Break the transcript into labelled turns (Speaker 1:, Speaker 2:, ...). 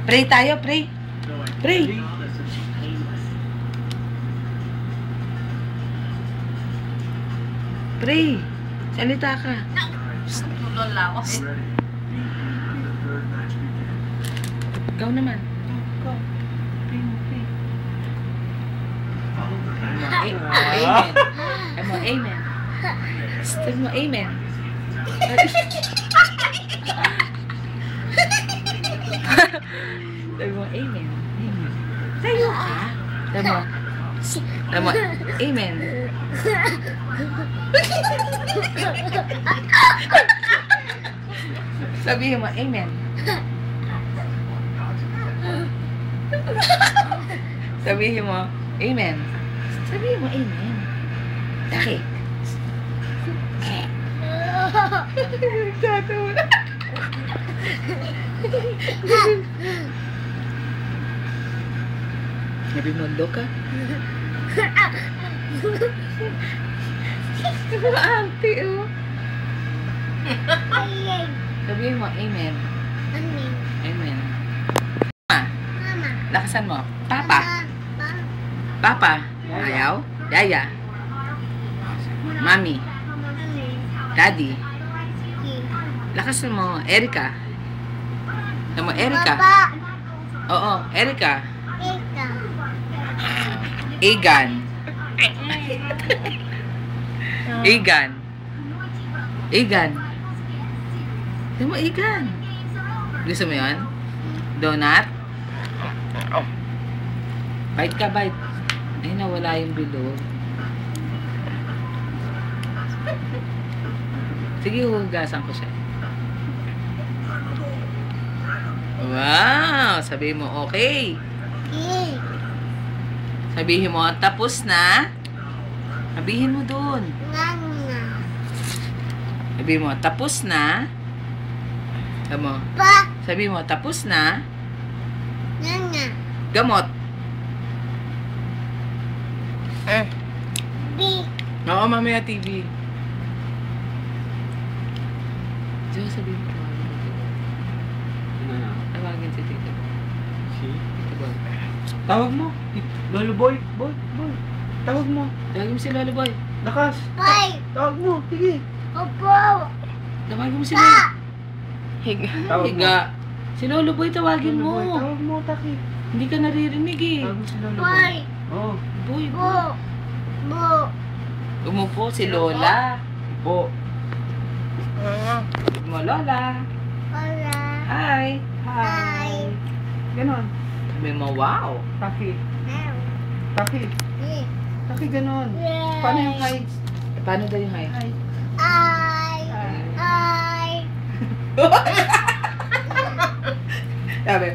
Speaker 1: Pray tayo, pray. Pray. Pray. Salita ka.
Speaker 2: Lola ako.
Speaker 1: Ikaw naman. Amen. Mo, amen. Sabi mo, amen. Sabi mo, amen. Amen. Tayo ka. Sabi mo, amen. Sabihin mo, amen. Sabihin mo, amen. Sabihin mo, amen. Daki. Nagtatawa na. Nabimondo ka? Auntie, oh. Sabihin mo, amen. Amen. Mama. Lakasan mo. Papa. Papa. Ayaw. Yaya. Mami. Daddy. Lakasan mo. Erika. Sabi mo, Erika. Oo, Erika. Egan. Egan. Egan. Sabi mo, Egan. Gusto mo yun? Donut? Bite ka, bite. Ay, nawala yung bilog. Sige, hugasan ko siya. Wow! Sabihin mo, okay. Sabihin mo, tapos na. Sabihin mo dun. Sabihin mo, tapos na. Sabihin mo, tapos na. Gamot. Oo, mamaya TV. Diyo, sabihin mo. Tawagin si Tito. Tito Boy.
Speaker 3: Tawag mo. Lolo Boy. Boy. Tawag mo.
Speaker 1: Tawagin mo si Lolo Boy.
Speaker 3: Lakas. Tawag mo. Sige.
Speaker 1: Tawagin mo si Lolo.
Speaker 3: Tawag
Speaker 1: Higa. Si Lolo Boy, tawagin
Speaker 3: Lolo
Speaker 1: mo.
Speaker 3: Boy. Tawag mo, Taki.
Speaker 1: Hindi ka naririnig eh.
Speaker 3: Tawag mo si Lolo Boy. Oh.
Speaker 1: Boy. Umupo si Lola.
Speaker 3: Po.
Speaker 1: Sabi mo, Lola. Hi. Hi.
Speaker 3: Ganon.
Speaker 1: Sabi mo, wow.
Speaker 3: Taki. Taki. Taki, ganon. Paano yung hi?
Speaker 1: Paano daw yung hi?
Speaker 3: Hi.
Speaker 1: Sabi,